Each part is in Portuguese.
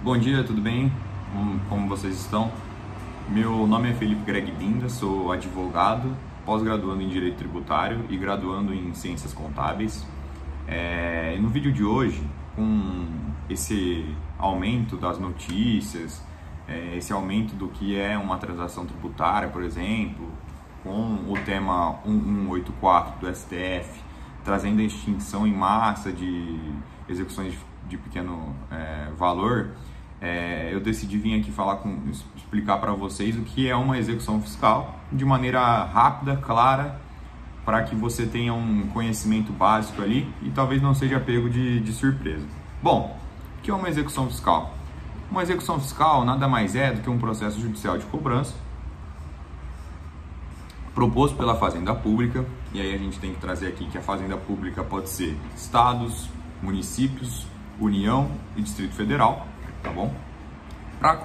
Bom dia, tudo bem? Como vocês estão? Meu nome é Felipe Greg Binda, sou advogado, pós-graduando em Direito Tributário e graduando em Ciências Contábeis. No vídeo de hoje, com esse aumento das notícias, esse aumento do que é uma transação tributária, por exemplo, com o tema 1184 do STF, trazendo a extinção em massa de execuções de pequeno valor, eu decidi vir aqui explicar para vocês o que é uma execução fiscal de maneira rápida, clara, para que você tenha um conhecimento básico ali e talvez não seja pego de surpresa. Bom, o que é uma execução fiscal? Uma execução fiscal nada mais é do que um processo judicial de cobrança proposto pela Fazenda Pública, e aí a gente tem que trazer aqui que a Fazenda Pública pode ser estados, municípios, União e Distrito Federal, tá bom? Para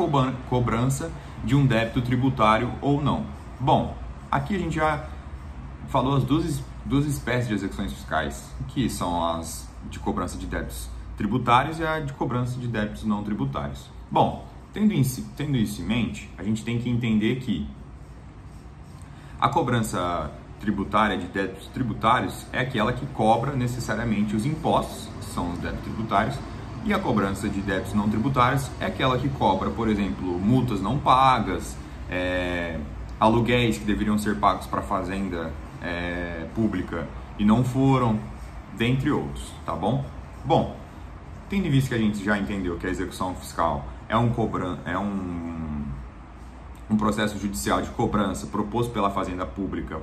cobrança de um débito tributário ou não. Bom, aqui a gente já falou as duas espécies de execuções fiscais, que são as de cobrança de débitos tributários e a de cobrança de débitos não tributários. Bom, tendo isso em mente, a gente tem que entender que a cobrança tributária de débitos tributários é aquela que cobra necessariamente os impostos, que são os débitos tributários, e a cobrança de débitos não tributários é aquela que cobra, por exemplo, multas não pagas, aluguéis que deveriam ser pagos para a Fazenda Pública e não foram, dentre outros, tá bom? Bom, tendo em vista que a gente já entendeu que a execução fiscal é um processo judicial de cobrança proposto pela Fazenda Pública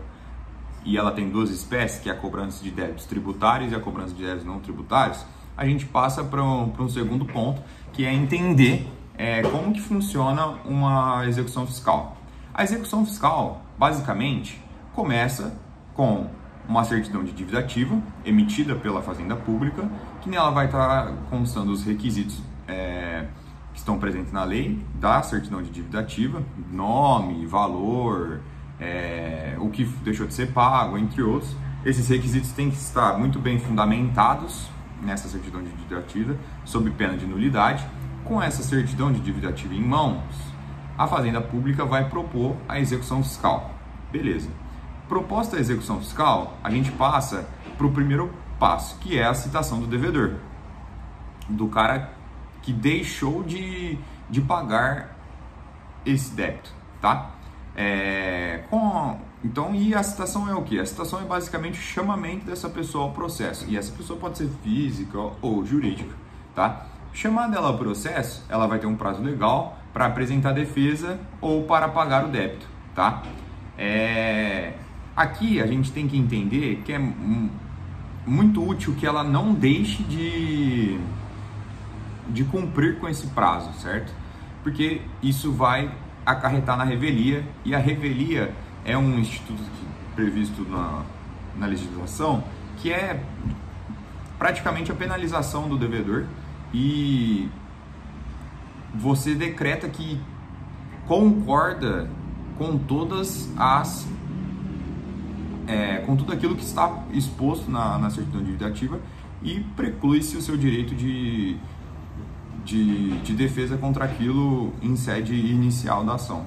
e ela tem duas espécies, que é a cobrança de débitos tributários e a cobrança de débitos não tributários, a gente passa para um segundo ponto, que é entender como que funciona uma execução fiscal. A execução fiscal, basicamente, começa com uma certidão de dívida ativa emitida pela Fazenda Pública, que nela vai estar constando os requisitos que estão presentes na lei da certidão de dívida ativa, nome, valor, o que deixou de ser pago, entre outros. Esses requisitos têm que estar muito bem fundamentados nessa certidão de dívida ativa, sob pena de nulidade. Com essa certidão de dívida ativa em mãos, a Fazenda Pública vai propor a execução fiscal. Beleza. Proposta a execução fiscal, a gente passa para o primeiro passo, que é a citação do devedor, do cara que deixou de pagar esse débito, tá? Então, e a citação é o que? A citação é basicamente o chamamento dessa pessoa ao processo, e essa pessoa pode ser física ou jurídica, tá? Chamada ela ao processo, ela vai ter um prazo legal para apresentar defesa ou para pagar o débito, tá? Aqui a gente tem que entender que é muito útil que ela não deixe de cumprir com esse prazo, certo? Porque isso vai acarretar na revelia, e a revelia é um instituto previsto na legislação que é praticamente a penalização do devedor, e você decreta que concorda com todas com tudo aquilo que está exposto na certidão de dívida ativa, e preclui-se o seu direito de defesa contra aquilo em sede inicial da ação.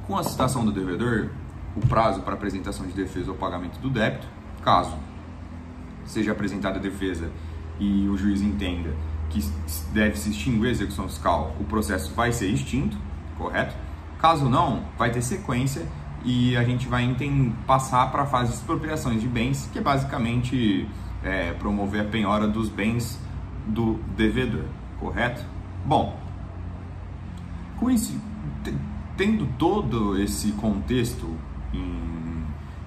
Com a citação do devedor, o prazo para apresentação de defesa ou pagamento do débito, caso seja apresentada a defesa e o juiz entenda que deve se extinguir a execução fiscal, o processo vai ser extinto, correto? Caso não, vai ter sequência e a gente vai passar para a fase de expropriações de bens, que é basicamente promover a penhora dos bens do devedor, correto? Bom, tendo todo esse contexto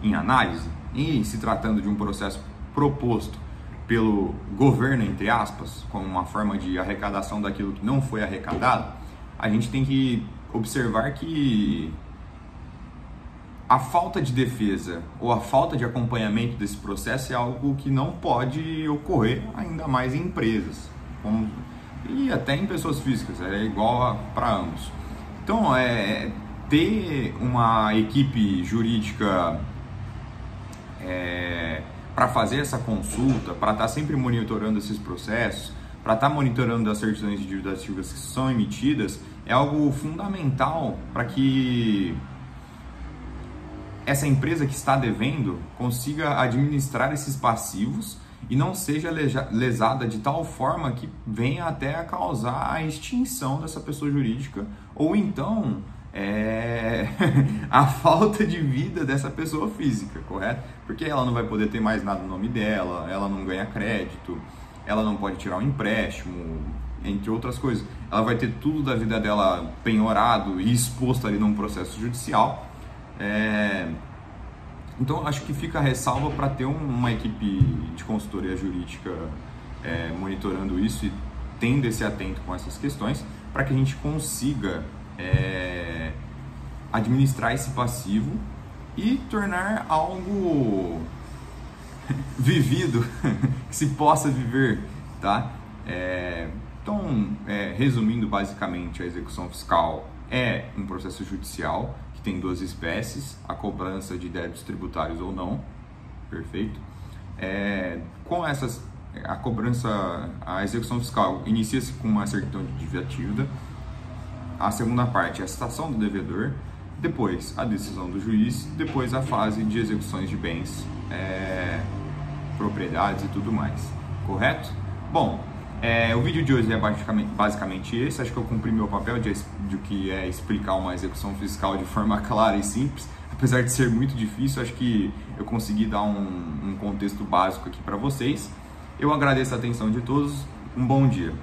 em análise, e se tratando de um processo proposto pelo governo, entre aspas, como uma forma de arrecadação daquilo que não foi arrecadado, a gente tem que observar que a falta de defesa ou a falta de acompanhamento desse processo é algo que não pode ocorrer, ainda mais em empresas, e até em pessoas físicas, é igual para ambos. Então, ter uma equipe jurídica para fazer essa consulta, para estar sempre monitorando esses processos, para estar monitorando as certidões de dívidas ativas que são emitidas é algo fundamental para que essa empresa que está devendo consiga administrar esses passivos e não seja lesada de tal forma que venha até a causar a extinção dessa pessoa jurídica ou então a falta de vida dessa pessoa física, correto? Porque ela não vai poder ter mais nada no nome dela, ela não ganha crédito, ela não pode tirar um empréstimo, entre outras coisas. Ela vai ter tudo da vida dela penhorado e exposto ali num processo judicial. Então, acho que fica a ressalva para ter uma equipe de consultoria jurídica monitorando isso e tendo esse atento com essas questões, para que a gente consiga administrar esse passivo e tornar algo vivido, que se possa viver, tá? Então, resumindo basicamente, a execução fiscal é um processo judicial que tem duas espécies, a cobrança de débitos tributários ou não, perfeito? Com essas, a execução fiscal inicia-se com uma certidão de dívida ativa, a segunda parte é a citação do devedor, depois a decisão do juiz, depois a fase de execuções de bens, propriedades e tudo mais, correto? Bom, o vídeo de hoje é basicamente esse. Acho que eu cumpri meu papel de que é explicar uma execução fiscal de forma clara e simples, apesar de ser muito difícil. Acho que eu consegui dar um contexto básico aqui para vocês. Eu agradeço a atenção de todos, um bom dia.